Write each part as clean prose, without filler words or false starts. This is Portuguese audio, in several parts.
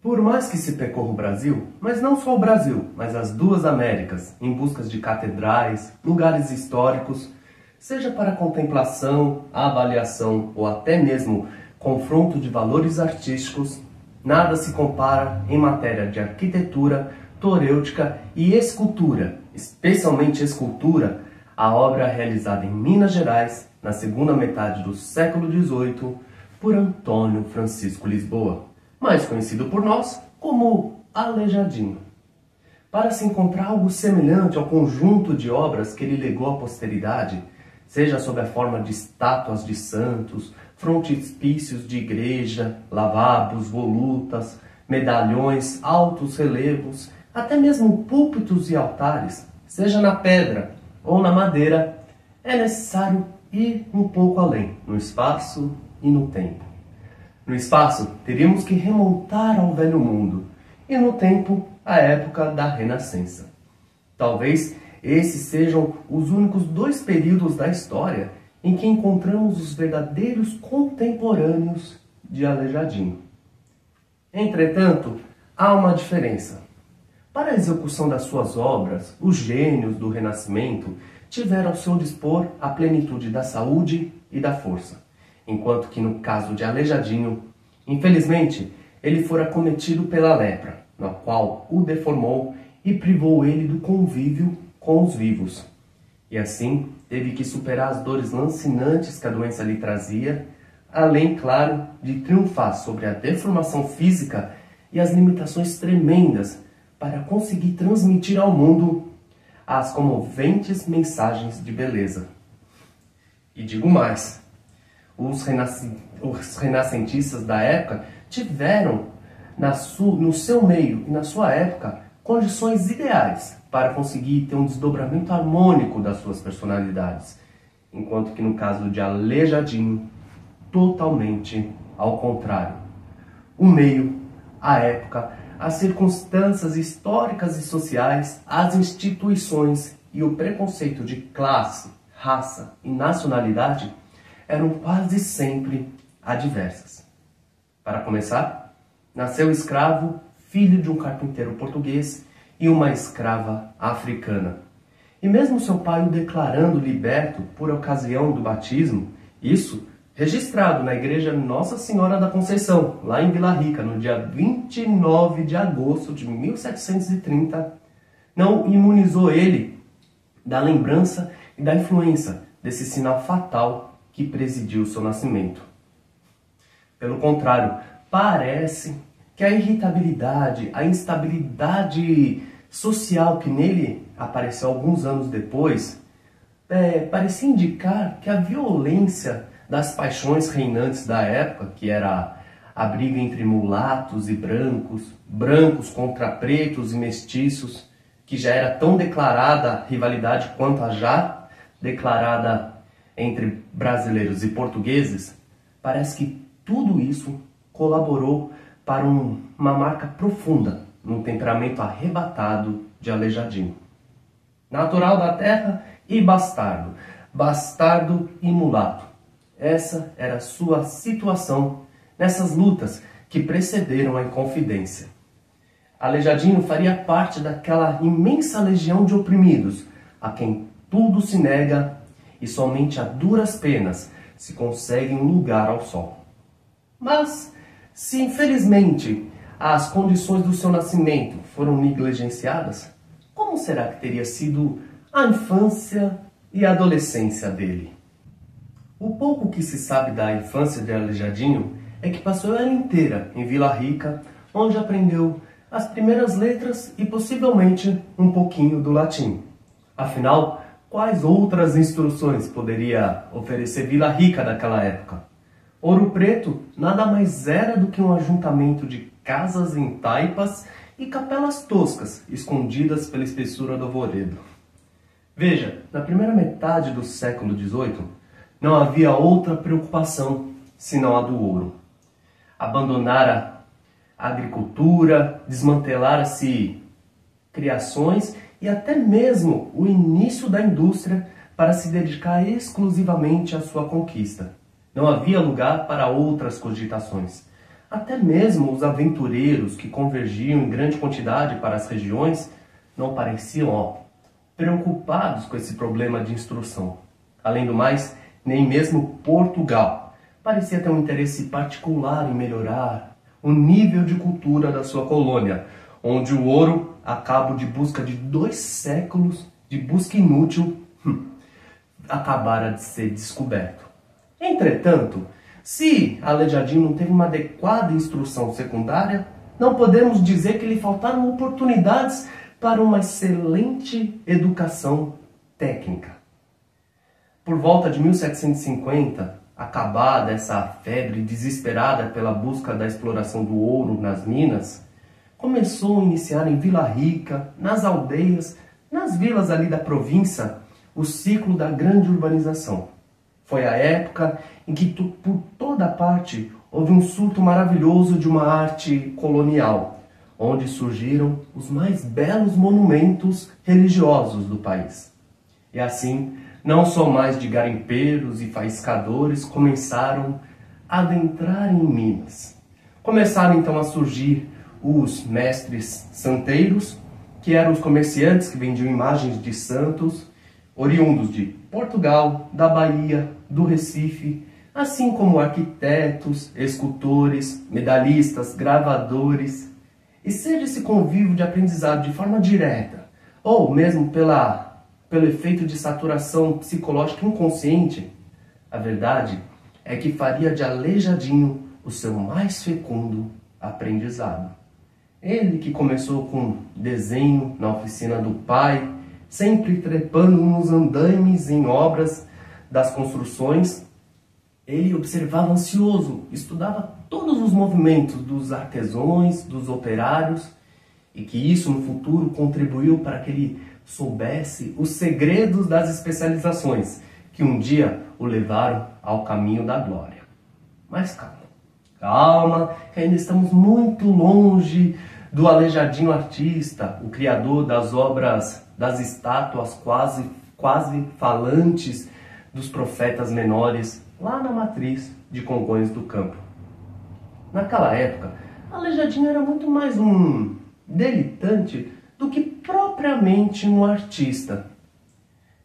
Por mais que se percorra o Brasil, mas não só o Brasil, mas as duas Américas, em busca de catedrais, lugares históricos, seja para contemplação, avaliação ou até mesmo confronto de valores artísticos, nada se compara em matéria de arquitetura, torêutica e escultura, especialmente escultura, a obra realizada em Minas Gerais, na segunda metade do século XVIII, por Antônio Francisco Lisboa, mais conhecido por nós como Aleijadinho. Para se encontrar algo semelhante ao conjunto de obras que ele legou à posteridade, seja sob a forma de estátuas de santos, frontispícios de igreja, lavabos, volutas, medalhões, altos relevos, até mesmo púlpitos e altares, seja na pedra ou na madeira, é necessário ir um pouco além, no espaço e no tempo. No espaço, teríamos que remontar ao Velho Mundo, e no tempo, à época da Renascença. Talvez esses sejam os únicos dois períodos da história em que encontramos os verdadeiros contemporâneos de Aleijadinho. Entretanto, há uma diferença. Para a execução das suas obras, os gênios do Renascimento tiveram ao seu dispor a plenitude da saúde e da força, enquanto que no caso de Aleijadinho, infelizmente, ele fora acometido pela lepra, na qual o deformou e privou ele do convívio com os vivos. E assim, teve que superar as dores lancinantes que a doença lhe trazia, além, claro, de triunfar sobre a deformação física e as limitações tremendas para conseguir transmitir ao mundo as comoventes mensagens de beleza. E digo mais, os renascentistas da época tiveram no seu meio e na sua época condições ideais para conseguir ter um desdobramento harmônico das suas personalidades, enquanto que no caso de Aleijadinho, totalmente ao contrário. O meio, a época, as circunstâncias históricas e sociais, as instituições e o preconceito de classe, raça e nacionalidade eram quase sempre adversas. Para começar, nasceu escravo, filho de um carpinteiro português e uma escrava africana. E mesmo seu pai o declarando liberto por ocasião do batismo, isso registrado na igreja Nossa Senhora da Conceição, lá em Vila Rica, no dia 29 de agosto de 1730, não imunizou ele da lembrança e da influência desse sinal fatal que presidiu seu nascimento. Pelo contrário, parece que a irritabilidade, a instabilidade social que nele apareceu alguns anos depois, parecia indicar que a violência das paixões reinantes da época, que era a briga entre mulatos e brancos, brancos contra pretos e mestiços, que já era tão declarada a rivalidade quanto a já declarada entre brasileiros e portugueses, parece que tudo isso colaborou para uma marca profunda no temperamento arrebatado de Aleijadinho. Natural da terra e bastardo, bastardo e mulato. Essa era a sua situação nessas lutas que precederam a Inconfidência. Aleijadinho faria parte daquela imensa legião de oprimidos, a quem tudo se nega e somente a duras penas se consegue um lugar ao sol. Mas, se infelizmente as condições do seu nascimento foram negligenciadas, como será que teria sido a infância e a adolescência dele? O pouco que se sabe da infância de Aleijadinho é que passou ela inteira em Vila Rica, onde aprendeu as primeiras letras e possivelmente um pouquinho do latim. Afinal, quais outras instruções poderia oferecer Vila Rica daquela época? Ouro Preto nada mais era do que um ajuntamento de casas em taipas e capelas toscas, escondidas pela espessura do arvoredo. Veja, na primeira metade do século XVIII, não havia outra preocupação senão a do ouro. Abandonara a agricultura, desmantelara-se criações e até mesmo o início da indústria para se dedicar exclusivamente à sua conquista. Não havia lugar para outras cogitações. Até mesmo os aventureiros que convergiam em grande quantidade para as regiões não pareciam preocupados com esse problema de instrução. Além do mais, nem mesmo Portugal parecia ter um interesse particular em melhorar o nível de cultura da sua colônia, onde o ouro, a cabo de busca de 2 séculos de busca inútil, acabara de ser descoberto. Entretanto, se Aleijadinho não teve uma adequada instrução secundária, não podemos dizer que lhe faltaram oportunidades para uma excelente educação técnica. Por volta de 1750, acabada essa febre desesperada pela busca da exploração do ouro nas minas, começou a iniciar em Vila Rica, nas aldeias, nas vilas ali da província, o ciclo da grande urbanização. Foi a época em que por toda parte houve um surto maravilhoso de uma arte colonial, onde surgiram os mais belos monumentos religiosos do país. E assim, não só mais de garimpeiros e faiscadores começaram a adentrar em Minas. Começaram então a surgir os mestres santeiros, que eram os comerciantes que vendiam imagens de santos, oriundos de Portugal, da Bahia, do Recife, assim como arquitetos, escultores, medalhistas, gravadores. E seja esse convívio de aprendizado de forma direta, ou mesmo pelo efeito de saturação psicológica inconsciente, a verdade é que faria de Aleijadinho o seu mais fecundo aprendizado. Ele que começou com desenho na oficina do pai, sempre trepando nos andaimes em obras das construções, ele observava ansioso, estudava todos os movimentos dos artesãos, dos operários, e que isso no futuro contribuiu para que ele soubesse os segredos das especializações, que um dia o levaram ao caminho da glória. Mas calma, que ainda estamos muito longe do Aleijadinho artista, o criador das obras, das estátuas quase falantes dos profetas menores, lá na matriz de Congonhas do Campo. Naquela época, Aleijadinho era muito mais um diletante do que propriamente um artista.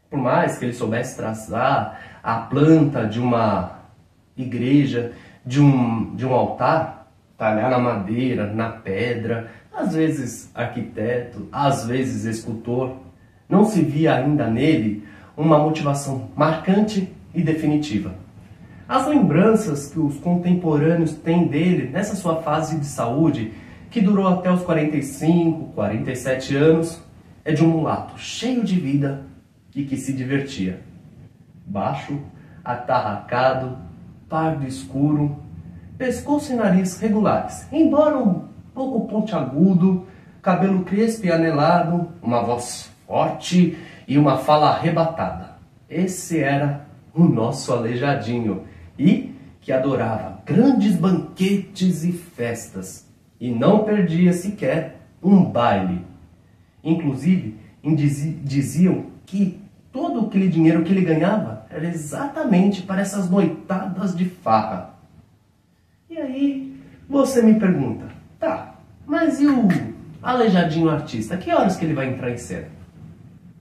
Por mais que ele soubesse traçar a planta de uma igreja, de um altar, talhar na madeira, na pedra, às vezes arquiteto, às vezes escultor, não se via ainda nele uma motivação marcante e definitiva. As lembranças que os contemporâneos têm dele nessa sua fase de saúde, que durou até os 45, 47 anos, é de um mulato cheio de vida e que se divertia. Baixo, atarracado, pardo escuro, pescoço e nariz regulares, embora um pouco pontiagudo, cabelo crespo e anelado, uma voz forte e uma fala arrebatada. Esse era o nosso Aleijadinho, e que adorava grandes banquetes e festas, e não perdia sequer um baile. Inclusive, diziam que todo aquele dinheiro que ele ganhava era exatamente para essas noitadas de farra. E aí, você me pergunta, tá, mas e o Aleijadinho artista, que horas que ele vai entrar em cena?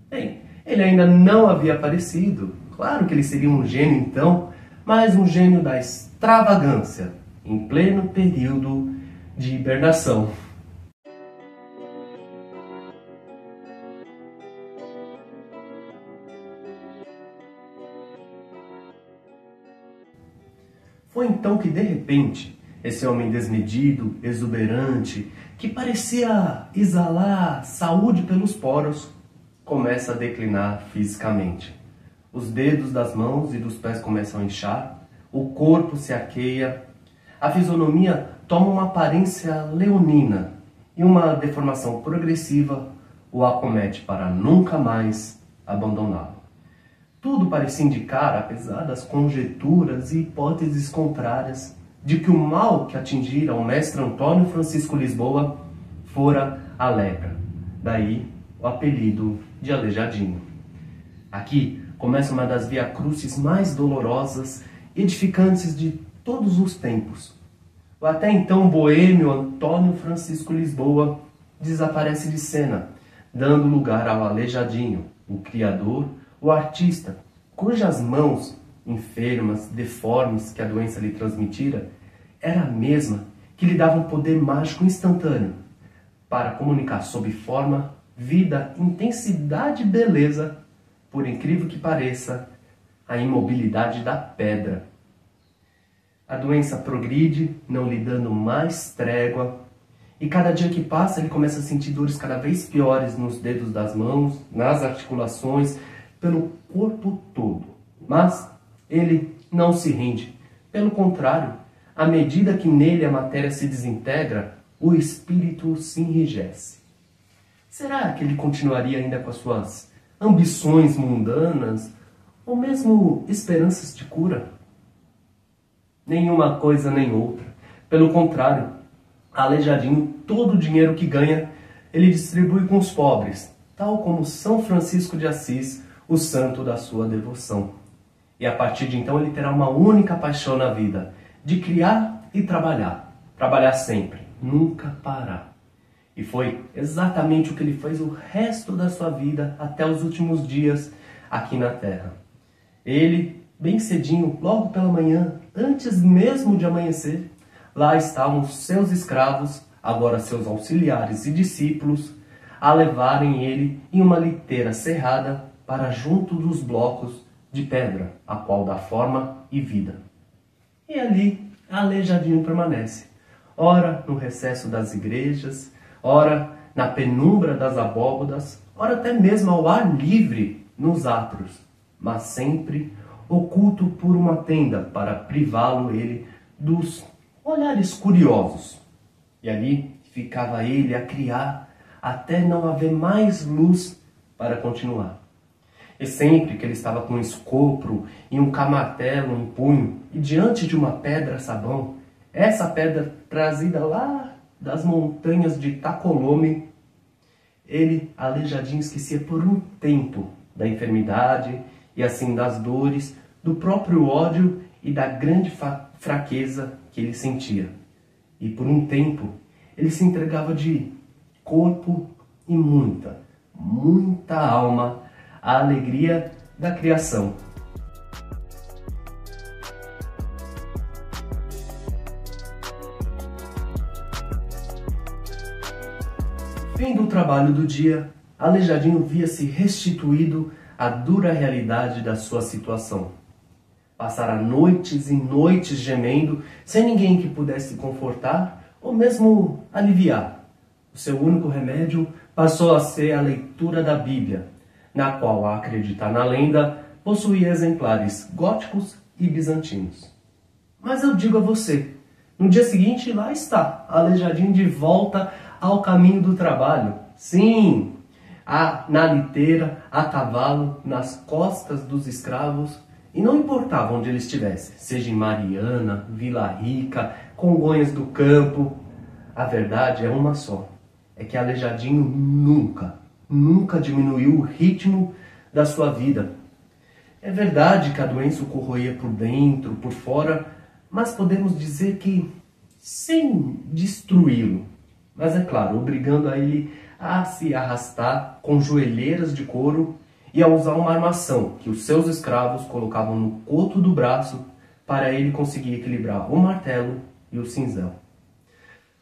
Bem, ele ainda não havia aparecido. Claro que ele seria um gênio então, mas um gênio da extravagância, em pleno período de hibernação. Foi então que, de repente, esse homem desmedido, exuberante, que parecia exalar saúde pelos poros, começa a declinar fisicamente. Os dedos das mãos e dos pés começam a inchar, o corpo se arqueia, a fisionomia toma uma aparência leonina e uma deformação progressiva o acomete para nunca mais abandoná-lo. Tudo parecia indicar, apesar das conjecturas e hipóteses contrárias, de que o mal que atingira o mestre Antônio Francisco Lisboa fora a lepra. Daí o apelido de Aleijadinho. Aqui começa uma das via-crucis mais dolorosas e edificantes de todos os tempos. O até então boêmio Antônio Francisco Lisboa desaparece de cena, dando lugar ao Aleijadinho, o criador, o artista, cujas mãos, enfermas, deformes que a doença lhe transmitira, era a mesma que lhe dava um poder mágico instantâneo para comunicar sob forma, vida, intensidade e beleza, por incrível que pareça, a imobilidade da pedra. A doença progride, não lhe dando mais trégua, e cada dia que passa ele começa a sentir dores cada vez piores nos dedos das mãos, nas articulações, pelo corpo todo. Mas ele não se rende. Pelo contrário, à medida que nele a matéria se desintegra, o espírito se enrijece. Será que ele continuaria ainda com as suas ambições mundanas, ou mesmo esperanças de cura? Nenhuma coisa nem outra. Pelo contrário, Aleijadinho, todo o dinheiro que ganha, ele distribui com os pobres, tal como São Francisco de Assis, o santo da sua devoção. E a partir de então ele terá uma única paixão na vida, de criar e trabalhar. Trabalhar sempre, nunca parar. E foi exatamente o que ele fez o resto da sua vida, até os últimos dias aqui na Terra. Ele, bem cedinho, logo pela manhã, antes mesmo de amanhecer, lá estavam seus escravos, agora seus auxiliares e discípulos, a levarem ele em uma liteira serrada para junto dos blocos de pedra, a qual dá forma e vida. E ali Aleijadinho permanece, ora no recesso das igrejas, ora na penumbra das abóbodas, ora até mesmo ao ar livre nos átrios, mas sempre oculto por uma tenda para privá-lo ele dos olhares curiosos. E ali ficava ele a criar até não haver mais luz para continuar. E sempre que ele estava com um escopro e um camartelo em punho e diante de uma pedra sabão, essa pedra trazida lá das montanhas de Tacolome, ele, Aleijadinho, esquecia por um tempo da enfermidade e assim das dores, do próprio ódio e da grande fraqueza que ele sentia. E por um tempo ele se entregava de corpo e muita, muita alma à alegria da criação. Fim do trabalho do dia, Aleijadinho via-se restituído à dura realidade da sua situação. Passara noites e noites gemendo, sem ninguém que pudesse confortar ou mesmo aliviar. O seu único remédio passou a ser a leitura da Bíblia, na qual, a acreditar na lenda, possuía exemplares góticos e bizantinos. Mas eu digo a você, no dia seguinte lá está, Aleijadinho de volta ao caminho do trabalho. Sim, na liteira, a cavalo, nas costas dos escravos, e não importava onde ele estivesse, seja em Mariana, Vila Rica, Congonhas do Campo, a verdade é uma só, é que Aleijadinho nunca diminuiu o ritmo da sua vida. É verdade que a doença o corroía por dentro, por fora, mas podemos dizer que sem destruí-lo. Mas é claro, obrigando a ele a se arrastar com joelheiras de couro e a usar uma armação que os seus escravos colocavam no coto do braço para ele conseguir equilibrar o martelo e o cinzel.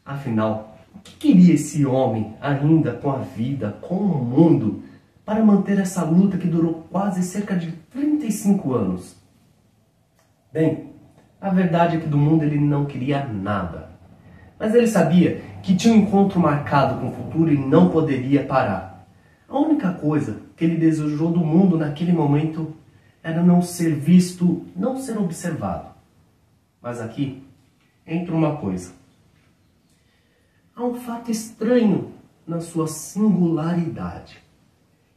Afinal, o que queria esse homem ainda com a vida, com o mundo, para manter essa luta que durou quase cerca de 35 anos? Bem, a verdade é que do mundo ele não queria nada. Mas ele sabia que tinha um encontro marcado com o futuro e não poderia parar. A única coisa que ele desejou do mundo naquele momento era não ser visto, não ser observado. Mas aqui entra uma coisa. Há um fato estranho na sua singularidade.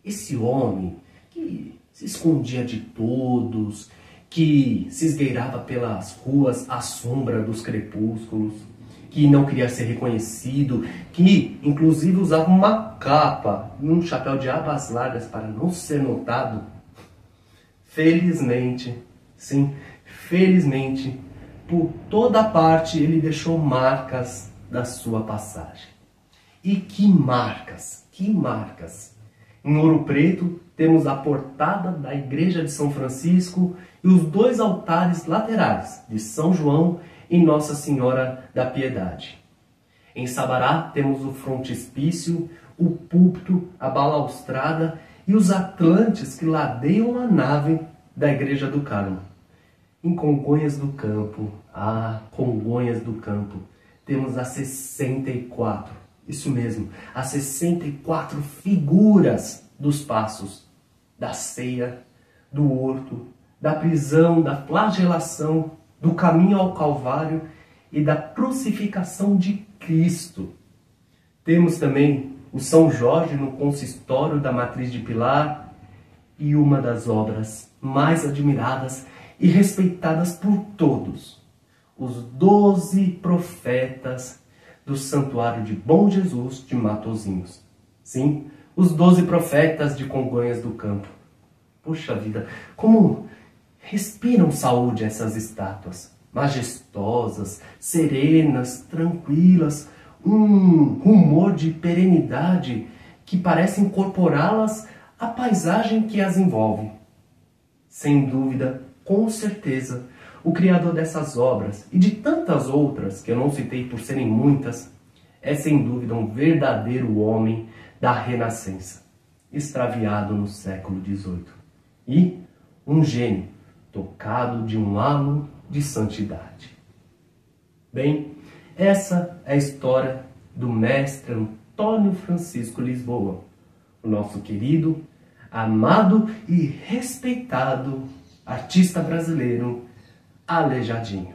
Esse homem que se escondia de todos, que se esgueirava pelas ruas à sombra dos crepúsculos, que não queria ser reconhecido, que inclusive usava uma capa e um chapéu de abas largas para não ser notado. Felizmente, sim, felizmente, Por toda parte ele deixou marcas da sua passagem. E que marcas, que marcas! Em Ouro Preto temos a portada da Igreja de São Francisco e os 2 altares laterais de São João e Nossa Senhora da Piedade. Em Sabará temos o frontispício, o púlpito, a balaustrada e os atlantes que ladeiam a nave da Igreja do Carmo. Em Congonhas do Campo, Congonhas do Campo, temos as 64, isso mesmo, as 64 figuras dos passos, da ceia, do horto, da prisão, da flagelação, do caminho ao Calvário e da crucificação de Cristo. Temos também o São Jorge no consistório da Matriz de Pilar e uma das obras mais admiradas e respeitadas por todos, os 12 profetas do Santuário de Bom Jesus de Matozinhos. Sim, os 12 profetas de Congonhas do Campo. Puxa vida, como respiram saúde essas estátuas, majestosas, serenas, tranquilas, um rumor de perenidade que parece incorporá-las à paisagem que as envolve. Sem dúvida, com certeza, o criador dessas obras e de tantas outras que eu não citei por serem muitas, é sem dúvida um verdadeiro homem da Renascença, extraviado no século XVIII, e um gênio tocado de um halo de santidade. Bem, essa é a história do mestre Antônio Francisco Lisboa, o nosso querido, amado e respeitado artista brasileiro aleijadinho.